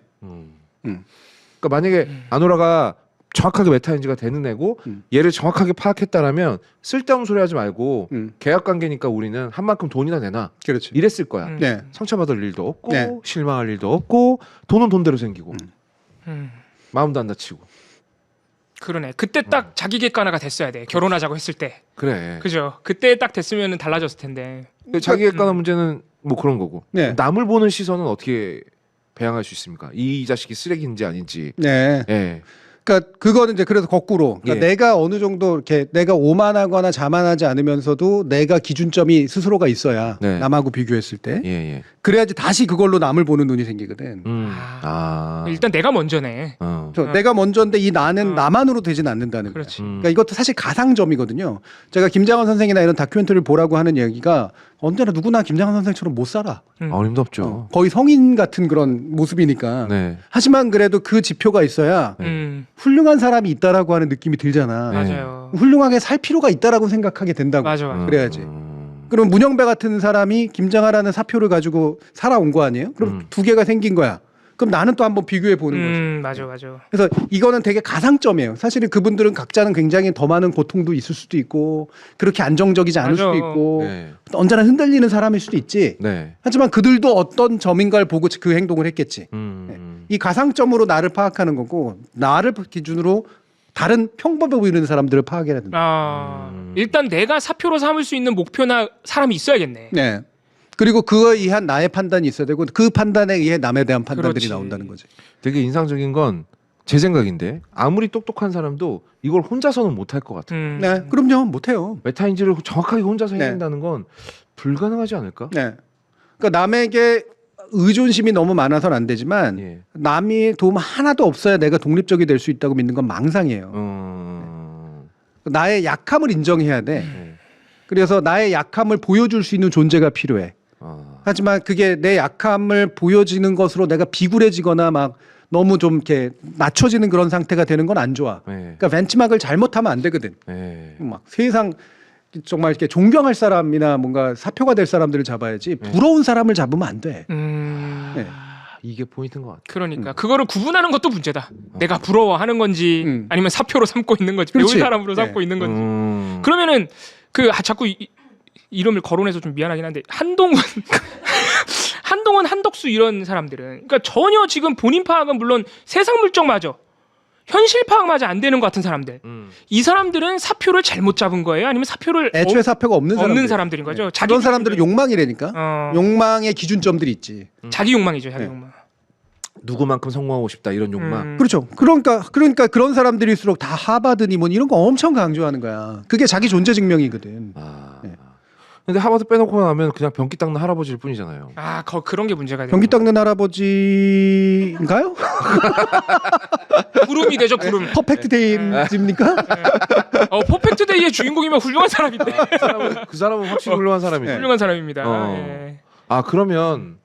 그러니까 만약에 아노라가 정확하게 메타인지가 되는 애고 얘를 정확하게 파악했다라면 쓸데없는 소리 하지 말고 계약 관계니까 우리는 한 만큼 돈이나 내놔. 그렇지. 이랬을 거야. 네. 상처받을 일도 없고 네. 실망할 일도 없고 돈은 돈대로 생기고 마음도 안 다치고. 그러네. 그때 딱 자기 객관화가 됐어야 돼. 결혼하자고 했을 때. 그래. 그죠? 그때 딱 됐으면 달라졌을 텐데. 자기 객관화 문제는 뭐 그런 거고. 네. 남을 보는 시선은 어떻게 배양할 수 있습니까? 이 자식이 쓰레기인지 아닌지. 네. 예. 그러니까 그거는 이제 그래서 거꾸로 그러니까 예. 내가 어느 정도 이렇게 내가 오만하거나 자만하지 않으면서도 내가 기준점이 스스로가 있어야 네. 남하고 비교했을 때 예, 예. 그래야지 다시 그걸로 남을 보는 눈이 생기거든. 일단 내가 먼저네. 그래서 내가 먼저인데 이 나는 나만으로 되진 않는다는 거야. 그렇지. 그러니까 이것도 사실 가상점이거든요. 제가 김장원 선생이나 이런 다큐멘터리를 보라고 하는 얘기가 언제나 누구나 김장원 선생처럼 못 살아. 어림도 없죠. 거의 성인 같은 그런 모습이니까. 네. 하지만 그래도 그 지표가 있어야 훌륭한 사람이 있다라고 하는 느낌이 들잖아. 네. 맞아요. 훌륭하게 살 필요가 있다라고 생각하게 된다고. 맞아, 맞아. 그래야지. 그럼 문영배 같은 사람이 김장하라는 사표를 가지고 살아온 거 아니에요? 그럼 두 개가 생긴 거야. 그럼 나는 또 한번 비교해 보는 거지. 맞아, 맞아. 그래서 이거는 되게 가상점이에요. 사실은 그분들은 각자는 굉장히 더 많은 고통도 있을 수도 있고 그렇게 안정적이지 않을 맞아. 수도 있고 네. 언제나 흔들리는 사람일 수도 있지. 네. 하지만 그들도 어떤 점인가를 보고 그 행동을 했겠지. 이 가상점으로 나를 파악하는 거고 나를 기준으로 다른 평범해 보이는 사람들을 파악해야 된다. 일단 내가 사표로 삼을 수 있는 목표나 사람이 있어야겠네. 네. 그리고 그거에 의한 나의 판단이 있어야 되고 그 판단에 의해 남에 대한 판단들이 그렇지. 나온다는 거지. 되게 인상적인 건 제 생각인데 아무리 똑똑한 사람도 이걸 혼자서는 못할 것 같아요. 네, 그럼요, 못해요. 메타인지를 정확하게 혼자서 네. 해낸다는 건 불가능하지 않을까? 네. 그러니까 남에게 의존심이 너무 많아서는 안 되지만 예. 남이 도움 하나도 없어야 내가 독립적이 될 수 있다고 믿는 건 망상이에요. 나의 약함을 인정해야 돼. 네. 그래서 나의 약함을 보여줄 수 있는 존재가 필요해. 하지만 그게 내 약함을 보여지는 것으로 내가 비굴해지거나 막 너무 좀 이렇게 낮춰지는 그런 상태가 되는 건 안 좋아. 네. 그러니까 벤치마크를 잘못하면 안 되거든. 네. 막 세상 정말 이렇게 존경할 사람이나 뭔가 사표가 될 사람들을 잡아야지 부러운 사람을 잡으면 안 돼. 네. 이게 포인트인 것 같아. 그러니까 그거를 구분하는 것도 문제다. 내가 부러워하는 건지 아니면 사표로 삼고 있는 건지 배운 그렇지. 사람으로 삼고 있는 건지. 그러면은 자꾸 이름을 거론해서 좀 미안하긴 한데 한동훈 한덕수 이런 사람들은 그러니까 전혀 지금 본인 파악은 물론 세상 물정마저 현실 파악마저 안 되는 것 같은 사람들. 이 사람들은 사표를 잘못 잡은 거예요? 아니면 사표를 애초에 사표가 없는 사람들인 거죠? 네. 그런 사람들은 욕망이라니까. 욕망의 기준점들이 있지. 자기 욕망이죠, 자기 네. 욕망. 누구만큼 성공하고 싶다 이런 욕망. 그렇죠. 그러니까 그런 사람들일수록 다 하버드니 뭐 이런 거 엄청 강조하는 거야. 그게 자기 존재 증명이거든. 네. 근데 하버드 빼놓고 나면 그냥 변기 닦는 할아버지일 뿐이잖아요. 그런 게 문제가 돼요. 변기 닦는 할아버지인가요? 구름이 되죠, 구름. 퍼펙트 데이입니까? 퍼펙트 데이의 주인공이면 훌륭한 사람인데. 그 사람은 확실히 훌륭한 사람이죠. 훌륭한 사람입니다. 예. 그러면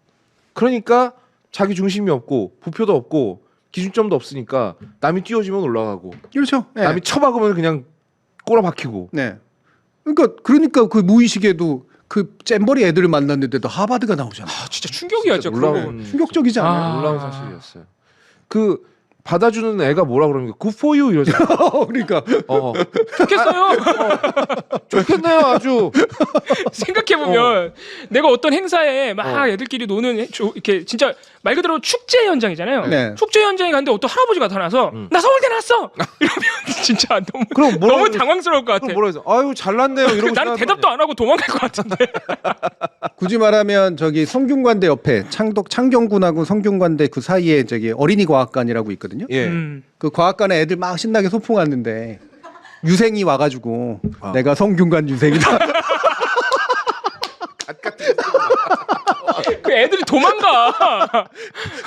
그러니까 자기 중심이 없고 부표도 없고 기준점도 없으니까 남이 띄워주면 올라가고 그렇죠. 네. 남이 쳐박으면 그냥 꼬라박히고. 네. 그러니까 그 무의식에도 그 잼버리 애들을 만났는데도 하버드가 나오잖아. 진짜 충격이었죠. 놀라운 충격적이지 않아요? 놀라운 사실이었어요. 그 받아주는 애가 뭐라 그러니까 good for you 이러잖아. 그러니까 좋겠어요. 좋겠네요 아주. 생각해보면 내가 어떤 행사에 막 애들끼리 노는 이렇게 진짜 말 그대로 축제 현장이잖아요. 네. 축제 현장에 갔는데 어떤 할아버지가 나타나서 나 서울대 나왔어 이러면 진짜 그럼 너무 당황스러울 것 같아. 그럼 뭐라 해서 아유 잘났네요 이러고 나는 대답도 안 하고 도망갈 것 같은데. 굳이 말하면 저기 성균관대 옆에 창경군하고 성균관대 그 사이에 저기 어린이 과학관이라고 있거든요. 예. 그 과학관에 애들 막 신나게 소풍 왔는데 유생이 와가지고 내가 성균관 유생이다. 그 애들이 도망가.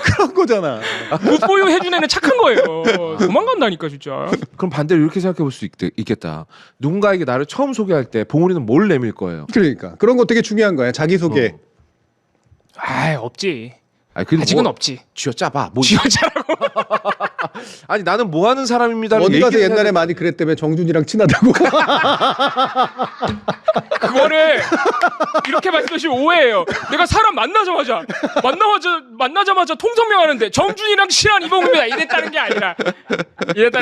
그런 거잖아. 굿보유 해준 애는 착한 거예요. 도망간다니까 진짜. 그럼 반대로 이렇게 생각해 볼 수 있겠다. 누군가에게 나를 처음 소개할 때 봉우리는 뭘 내밀 거예요. 그러니까 그런 거 되게 중요한 거야. 자기 소개. 없지. 아니, 그리고 아직은 뭐 없지. 쥐어짜봐. 뭐 쥐어짜라고. 아니 나는 뭐 하는 사람입니다를 어디 가서 얘기를 옛날에 해야 많이 그랬다며 정준이랑 친하다고. 그거를 이렇게 말씀하시면 오해예요. 내가 사람 만나자마자 통성명하는데 정준이랑 친한 이봉입니다. 이랬다는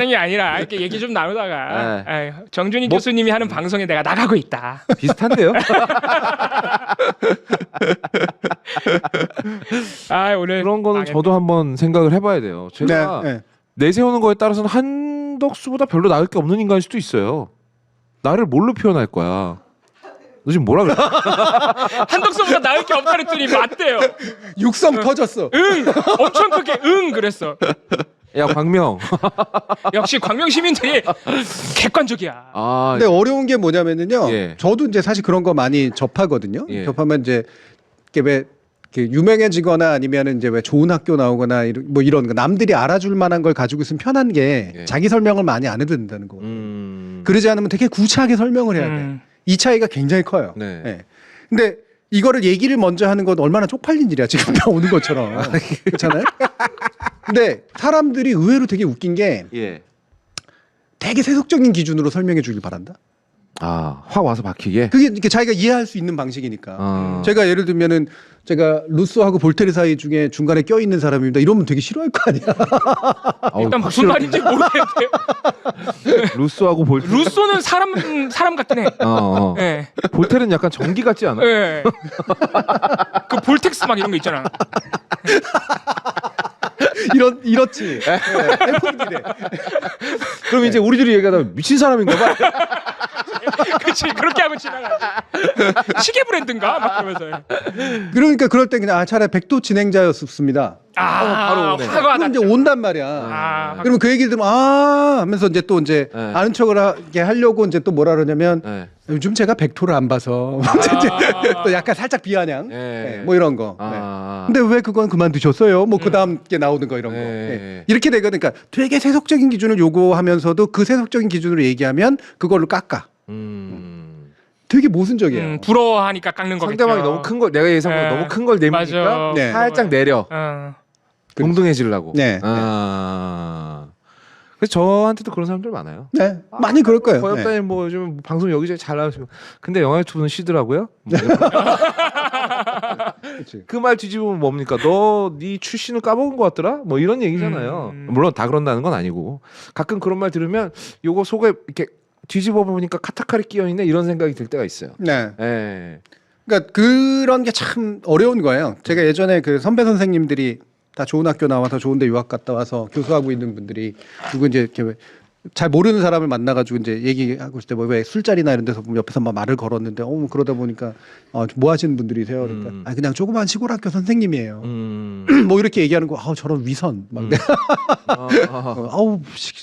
게 아니라 이렇게 얘기 좀 나누다가 아유, 정준이 교수님이 하는 방송에 내가 나가고 있다. 비슷한데요? 아 오늘 그런 거는 저도 한번 생각을 해봐야 돼요. 제가 네. 내세우는 거에 따라서는 한덕수보다 별로 나을 게 없는 인간일 수도 있어요. 나를 뭘로 표현할 거야? 너 지금 뭐라 그래? 한덕수보다 나을 게 없다 그랬더니 맞대요. 육성 터졌어. 응 엄청 크게 응 그랬어. 야 광명. 역시 광명 시민들이 객관적이야. 아, 근데 어려운 게 뭐냐면은요. 예. 저도 이제 사실 그런 거 많이 접하거든요. 예. 접하면 이제 이게 왜 이렇게 유명해지거나 아니면 이제 왜 좋은 학교 나오거나 뭐 이런 거 남들이 알아줄 만한 걸 가지고 있으면 편한 게 예. 자기 설명을 많이 안 해도 된다는 거. 음. 그러지 않으면 되게 구차하게 설명을 해야 돼. 이 차이가 굉장히 커요. 네. 예. 근데 이거를 얘기를 먼저 하는 건 얼마나 쪽팔린 일이야. 지금 나오는 것처럼. 그렇잖아요? 근데 사람들이 의외로 되게 웃긴 게 예. 되게 세속적인 기준으로 설명해 주길 바란다. 아, 확 와서 박히게. 그게 이렇게 자기가 이해할 수 있는 방식이니까. 아. 제가 예를 들면은 제가 루소하고 볼테르 사이 중에 중간에 껴 있는 사람입니다. 이러면 되게 싫어할 거 아니야. 일단 무슨 말인지 모르겠는데요. 루소하고 볼테르. 루소는 사람 같긴 해. 예. 볼테르는 약간 전기 같지 않아? 예. 그 볼텍스 막 이런 거 있잖아. 이렇지. FOD래. 그럼 이제 우리들이 얘기하다 미친 사람인가 봐. 그렇지 그렇게 하고 지나가지. 시계 브랜드인가 막 그러면서. 그러니까 그럴 때 그냥 차라리 백도 진행자였습니다. 바로 오네. 그럼 화가 이제 온단 말이야. 아, 그러면 그 얘기를 들으면 하면서 이제 또 이제 네. 아는 척을 하려고 이제 또 뭐라 그러냐면 네. 요즘 제가 백토를 안 봐서 또 약간 살짝 비아냥 네. 뭐 이런 거. 아. 근데 왜 그건 그만두셨어요? 뭐 그다음 게 나오는 거 이런 거. 네. 이렇게 되거든. 그러니까 되게 세속적인 기준을 요구하면서도 그 세속적인 기준으로 얘기하면 그걸로 깎아. 되게 모순적이에요. 부러워하니까 깎는 거겠죠. 상대방이 너무 큰 걸 내가 예상보다 네. 너무 큰 걸 내미니까 맞아. 네. 살짝 내려. 동등해지려고. 네. 그래서 저한테도 그런 사람들 많아요. 네, 많이 그럴 거예요. 네. 거역단이 뭐 요즘 방송 여기저기 잘 나오시고 근데 영화 유튜브는 쉬더라고요. 그 말 뒤집으면 뭡니까? 너 네 출신을 까먹은 것 같더라? 뭐 이런 얘기잖아요. 물론 다 그런다는 건 아니고 가끔 그런 말 들으면 요거 속에 이렇게 뒤집어 보니까 카타카리 끼어 있네 이런 생각이 들 때가 있어요. 네. 예. 그러니까 그런 게 참 어려운 거예요. 제가 예전에 그 선배 선생님들이 다 좋은 학교 나와서 좋은데 유학 갔다 와서 교수하고 있는 분들이 누구 이제 이렇게 잘 모르는 사람을 만나가지고 이제 얘기하고 있을 때 뭐 왜 술자리나 이런 데서 보면 옆에서 막 말을 걸었는데 그러다 보니까 뭐 하시는 분들이세요? 그러니까 그냥 조그만 시골 학교 선생님이에요. 뭐 이렇게 얘기하는 거 저런 위선 막 아우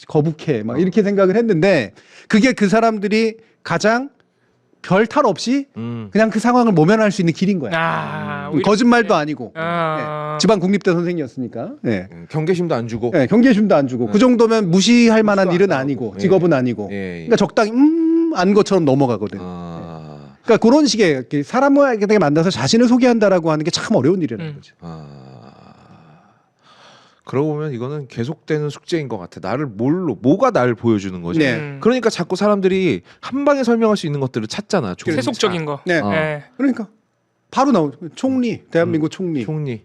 거북해 막 이렇게 생각을 했는데 그게 그 사람들이 가장 별 탈 없이 그냥 그 상황을 모면할 수 있는 길인 거야. 거짓말도 아니고 네. 지방 국립대 선생이었으니까 네. 경계심도 안 주고 네, 경계심도 안 주고 그 정도면 무시할 만한 일은 아니고 직업은 아니고 그러니까 적당히 안 것처럼 넘어가거든. 그러니까 그런 식의 이렇게 사람을 만나서 자신을 소개한다라고 하는 게 참 어려운 일이라는 거죠. 그러고 보면 이거는 계속되는 숙제인 것 같아. 나를 뭐가 나를 보여주는 거지. 네. 그러니까 자꾸 사람들이 한 방에 설명할 수 있는 것들을 찾잖아. 세속적인 거. 네. 그러니까 바로 나오죠. 총리, 대한민국 총리. 총리.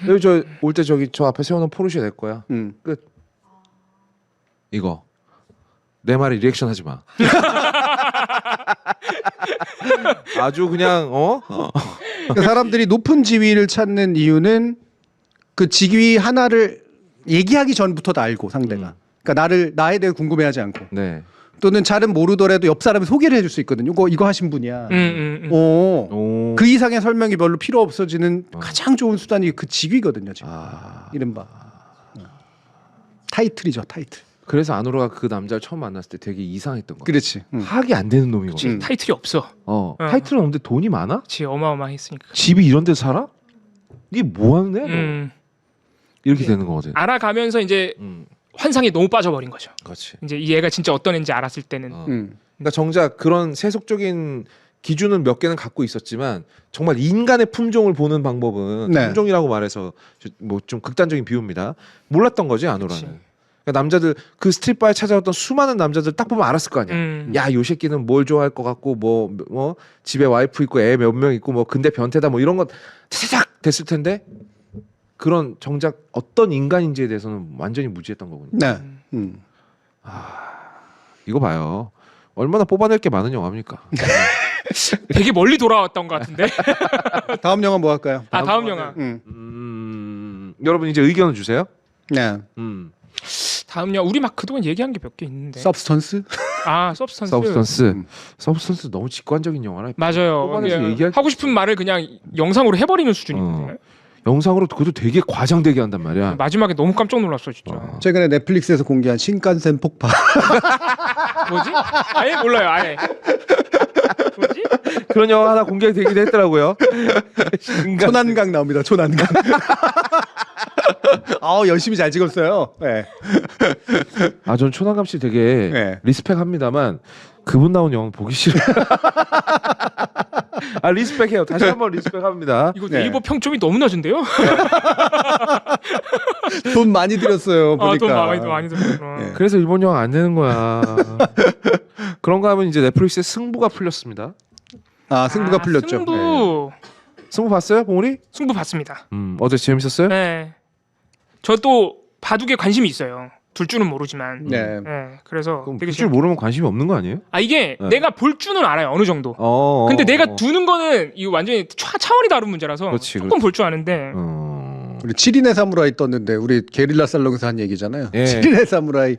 여기 저 올 때 저기 저 앞에 세워놓은 포르쉐 내 거야. 끝. 이거 내 말에 리액션 하지 마. 아주 그냥 그러니까 사람들이 높은 지위를 찾는 이유는 그 직위 하나를 얘기하기 전부터 알고 상대가. 그러니까 나에 대해 궁금해하지 않고. 네. 또는 잘은 모르더라도 옆 사람이 소개를 해줄 수 있거든요. 이거 하신 분이야. 그 이상의 설명이 별로 필요 없어지는 가장 좋은 수단이 그 직위거든요. 지금. 이른바 타이틀이죠. 타이틀. 그래서 아노라가 그 남자를 처음 만났을 때 되게 이상했던 거야. 그렇지. 파악이 안 되는 놈이거든. 타이틀이 없어. 타이틀은 없는데 돈이 많아? 그치 어마어마했으니까. 집이 이런 데 살아? 이게 뭐 하는 애야? 이렇게 되는 거거든. 알아가면서 이제 환상에 너무 빠져버린 거죠. 그렇지. 이제 이 애가 진짜 어떤 애인지 알았을 때는. 그러니까 정작 그런 세속적인 기준은 몇 개는 갖고 있었지만 정말 인간의 품종을 보는 방법은 네. 품종이라고 말해서 뭐 좀 극단적인 비유입니다. 몰랐던 거지 아노라는. 그치. 그러니까 남자들 그 스트릿바에 찾아왔던 수많은 남자들 딱 보면 알았을 거 아니야. 야, 요 새끼는 뭘 좋아할 것 같고 뭐 집에 와이프 있고 애 몇 명 있고 뭐 근데 변태다 뭐 이런 것 차작 됐을 텐데 그런 정작 어떤 인간인지에 대해서는 완전히 무지했던 거군요. 네. 이거 봐요. 얼마나 뽑아낼 게 많은 영화입니까? 되게 멀리 돌아왔던 것 같은데. 다음 영화 뭐 할까요? 아 다음 영화. 여러분 이제 의견을 주세요. 네. 다음 영화 우리 막 그동안 얘기한 게 몇 개 있는데. 서브스턴스? 아 서브스턴스. 서브스턴스 너무 직관적인 영화라. 맞아요. 뽑아내서 그냥 얘기할 하고 싶은 말을 그냥 영상으로 해버리는 수준인데. 영상으로 그것도 되게 과장되게 한단 말이야. 마지막에 너무 깜짝 놀랐어 진짜. 최근에 넷플릭스에서 공개한 신칸센 폭파. 뭐지? 아예 몰라요. 아예. 뭐지? 그런 영화 하나 공개되기도 했더라고요. 초난강 나옵니다. 초난강. 열심히 잘 찍었어요. 네. 전 초난감 씨 되게 네. 리스펙합니다만 그분 나온 영화 보기 싫어요. 리스펙해요. 다시 한번 리스펙합니다. 이거 네. 네이버 평점이 너무 낮은데요? 돈 많이 들였어요. 보니까. 돈 많이 들었구나. 네. 그래서 일본 영화 안 되는 거야. 그런가 하면 이제 넷플릭스에 승부가 풀렸습니다. 승부가 풀렸죠. 승부. 승부 봤어요, 봉우리? 승부 봤습니다. 어제 재밌었어요? 네. 저 또 바둑에 관심이 있어요. 둘 줄은 모르지만. 네. 네. 그래서 그럼 되게 줄 모르면 관심이 없는 거 아니에요? 이게 네. 내가 볼 줄은 알아요. 어느 정도. 근데 내가 두는 거는 이거 완전히 차원이 다른 문제라서 그렇지, 조금 그렇지. 볼 줄 아는데. 우리 7인의 사무라이 떴는데 우리 게릴라 살롱에서 한 얘기잖아요. 예. 7인의 사무라이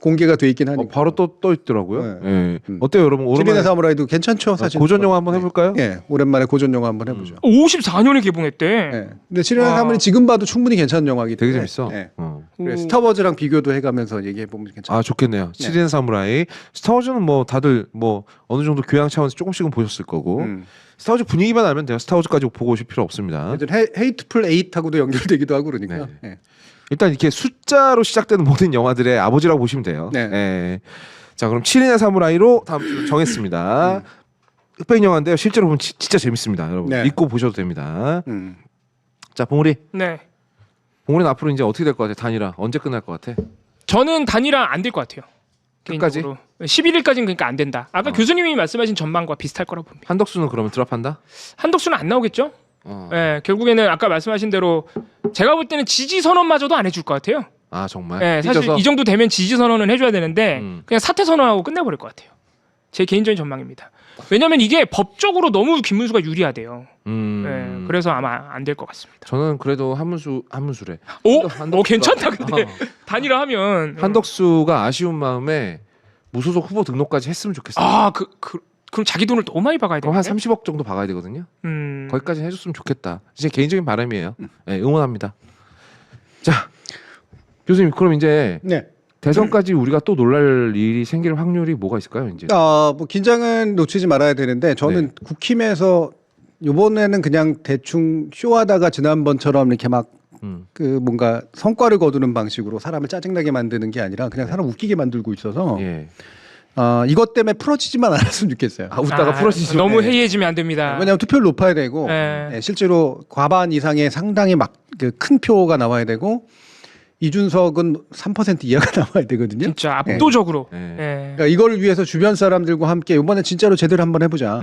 공개가 돼 있긴 하니까. 바로 떠 있더라고요. 네. 예. 어때요, 여러분? 7인의 오랜만에 사무라이도 괜찮죠, 사실. 고전 영화 한번 해볼까요? 예, 오랜만에 고전 영화 한번 해보죠. 54년에 개봉했대. 예. 근데 7인의 와. 사무라이 지금 봐도 충분히 괜찮은 영화이기 되게 때문에. 재밌어. 예. 음. 그래, 스타워즈랑 비교도 해가면서 얘기해 보면 괜찮아요. 좋겠네요. 7인 사무라이. 스타워즈는 뭐 다들 뭐 어느 정도 교양 차원에서 조금씩은 보셨을 거고. 스타워즈 분위기만 알면 돼요. 스타워즈까지 보고 오실 필요 없습니다. 예전 헤이트풀 8하고도 연결되기도 하고 그러니까. 네. 예. 일단 이렇게 숫자로 시작되는 모든 영화들의 아버지라고 보시면 돼요. 네. 예. 자, 그럼 7인의 사무라이로 다음 주 정했습니다. 흑백 영화인데요. 실제로 보면 진짜 재밌습니다, 여러분. 네. 믿고 보셔도 됩니다. 음. 자, 봉우리. 네. 봉우리는 앞으로 이제 어떻게 될 것 같아? 단일화 언제 끝날 것 같아? 저는 단일화 안 될 것 같아요. 끝까지? 개인적으로. 11일까지는 그러니까 안 된다. 아까 교수님이 말씀하신 전망과 비슷할 거라고 봅니다. 한덕수는 그러면 드랍한다? 한덕수는 안 나오겠죠? 예, 결국에는 아까 말씀하신 대로 제가 볼 때는 지지 선언마저도 안 해줄 것 같아요. 정말. 예, 사실 삐져서? 이 정도 되면 지지 선언은 해줘야 되는데 음. 그냥 사퇴 선언하고 끝내버릴 것 같아요. 제 개인적인 전망입니다. 왜냐하면 이게 법적으로 너무 김문수가 유리하대요. 예, 그래서 아마 안 될 것 같습니다. 저는 그래도 한문수래. 오, 괜찮다 근데 단일화 하면 한덕수가 아쉬운 마음에 무소속 후보 등록까지 했으면 좋겠어요. 그럼 자기 돈을 너무 많이 박아야 그럼 한 되는데. 30억 정도 박아야 되거든요. 거기까지 해줬으면 좋겠다. 제 개인적인 바람이에요. 네, 응원합니다. 자, 교수님 그럼 이제 네. 대선까지 우리가 또 놀랄 일이 생길 확률이 뭐가 있을까요? 이제 뭐 긴장은 놓치지 말아야 되는데 저는 국힘에서 이번에는 그냥 대충 쇼하다가 지난번처럼 이렇게 막 그 뭔가 성과를 거두는 방식으로 사람을 짜증나게 만드는 게 아니라 그냥 사람 웃기게 만들고 있어서 예. 이것 때문에 풀어지지만 않았으면 좋겠어요. 웃다가 풀어지죠. 너무 네. 해이해지면 안 됩니다. 왜냐하면 투표를 높아야 되고 네. 실제로 과반 이상의 상당히 막 큰 표가 나와야 되고 이준석은 3% 이하가 나와야 되거든요. 진짜 압도적으로. 네. 예. 그러니까 이걸 위해서 주변 사람들과 함께 이번에 진짜로 제대로 한번 해보자.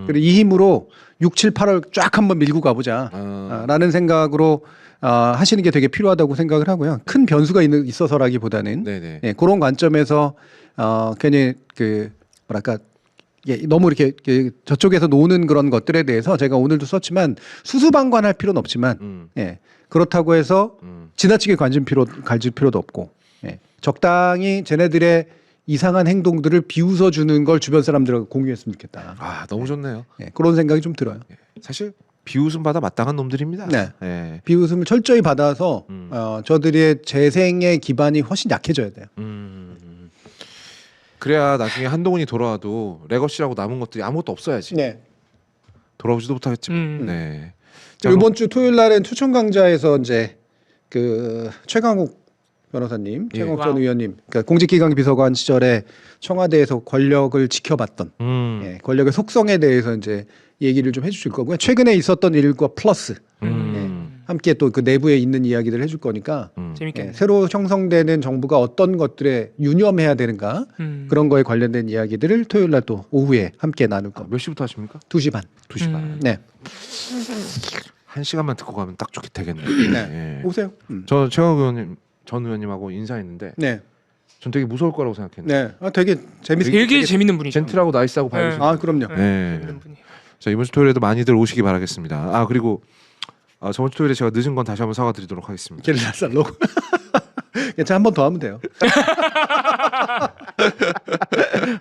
그리고 이 힘으로 6, 7, 8월 쫙 한번 밀고 가보자. 라는 생각으로 하시는 게 되게 필요하다고 생각을 하고요. 큰 변수가 있어서라기보다는 네네. 예, 그런 관점에서 괜히 그 뭐랄까 너무 이렇게 저쪽에서 노는 그런 것들에 대해서 제가 오늘도 썼지만 수수방관할 필요는 없지만 예, 그렇다고 해서 지나치게 가질 필요도 없고 예, 적당히 쟤네들의 이상한 행동들을 비웃어주는 걸 주변 사람들하고 공유했으면 좋겠다. 너무 좋네요. 예, 그런 생각이 좀 들어요. 사실 비웃음 받아 마땅한 놈들입니다. 네. 예. 비웃음을 철저히 받아서 저들의 재생의 기반이 훨씬 약해져야 돼요. 그래야 나중에 한동훈이 돌아와도 레거시라고 남은 것들이 아무것도 없어야지. 네. 돌아오지도 못하겠지만. 네. 자, 이번 주 토요일 날엔 투천 강좌에서 이제 그 최강욱 변호사님, 예. 최강욱 전 와우. 의원님, 그러니까 공직기강 비서관 시절에 청와대에서 권력을 지켜봤던 예, 권력의 속성에 대해서 이제 얘기를 좀 해주실 거고요. 최근에 있었던 일과 플러스 함께 또 그 내부에 있는 이야기들 해줄 거니까 재밌겠네. 예, 새로 형성되는 정부가 어떤 것들에 유념해야 되는가 그런 거에 관련된 이야기들을 토요일 날 또 오후에 함께 나눌 겁니다. 몇 시부터 하십니까? 2시 반. 2시 반. 네. 1시간만 듣고 가면 딱 좋게 되겠네요. 네. 예. 오세요. 저 최강 의원님 전 의원님하고 인사했는데 네. 전 되게 무서울 거라고 생각했는데 네. 아, 되게 재밌. 되게 재밌는 분이죠. 젠틀하고 나이스하고 네. 밝으신 아, 그럼요. 네. 재밌는 분이. 자, 이번 주 토요일에도 많이들 오시기 바라겠습니다. 아, 그리고 저번 주 토요일에 제가 늦은 건 다시 한번 사과드리도록 하겠습니다. 게릴라 살로. 괜찮아, 한 번 더 하면 돼요.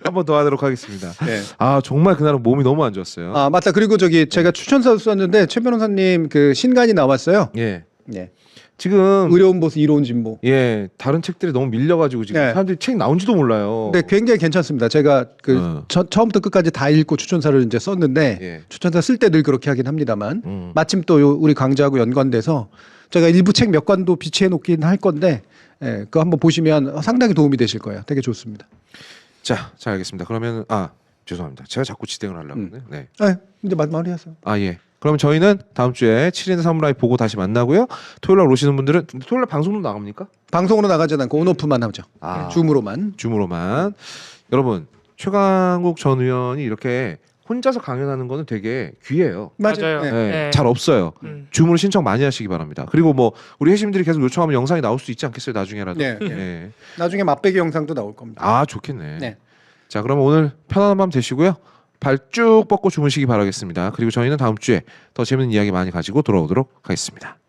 한 번 더 하도록 하겠습니다. 네. 아, 정말 그날은 몸이 너무 안 좋았어요. 아, 맞다. 그리고 저기 제가 추천서 썼는데 최 변호사님 그 신간이 나왔어요. 예. 네. 지금 의로운 보수, 이로운 진보. 예, 다른 책들이 너무 밀려가지고 지금 네. 사람들이 책 나온지도 몰라요. 근데 굉장히 괜찮습니다. 제가 그 어. 처음부터 끝까지 다 읽고 추천사를 이제 썼는데 예. 추천사 쓸 때 늘 그렇게 하긴 합니다만 마침 또 우리 강좌하고 연관돼서 제가 일부 책 몇 관도 비치해 놓긴 할 건데 예, 그거 한번 보시면 상당히 도움이 되실 거예요. 되게 좋습니다. 자, 알겠습니다. 그러면 죄송합니다. 제가 자꾸 지탱을 하려고 했네. 네. 아, 이제 마무리하세요. 아, 예. 그러면 저희는 다음 주에 7인 사무라이 보고 다시 만나고요. 토요일 날 오시는 분들은 토요일 날 방송도 나갑니까? 방송으로 나가지 않고 온오프만 하죠. 아. 줌으로만. 줌으로만. 여러분, 최강욱 전 의원이 이렇게 혼자서 강연하는 거는 되게 귀해요. 맞아요. 네. 네, 네. 잘 없어요. 음. 줌으로 신청 많이 하시기 바랍니다. 그리고 뭐 우리 회심들이 계속 요청하면 영상이 나올 수 있지 않겠어요? 나중에라도. 네, 네. 네. 나중에 맛배기 영상도 나올 겁니다. 아, 좋겠네. 네. 자, 그러면 오늘 편안한 밤 되시고요. 발 쭉 뻗고 주무시기 바라겠습니다. 그리고 저희는 다음 주에 더 재밌는 이야기 많이 가지고 돌아오도록 하겠습니다.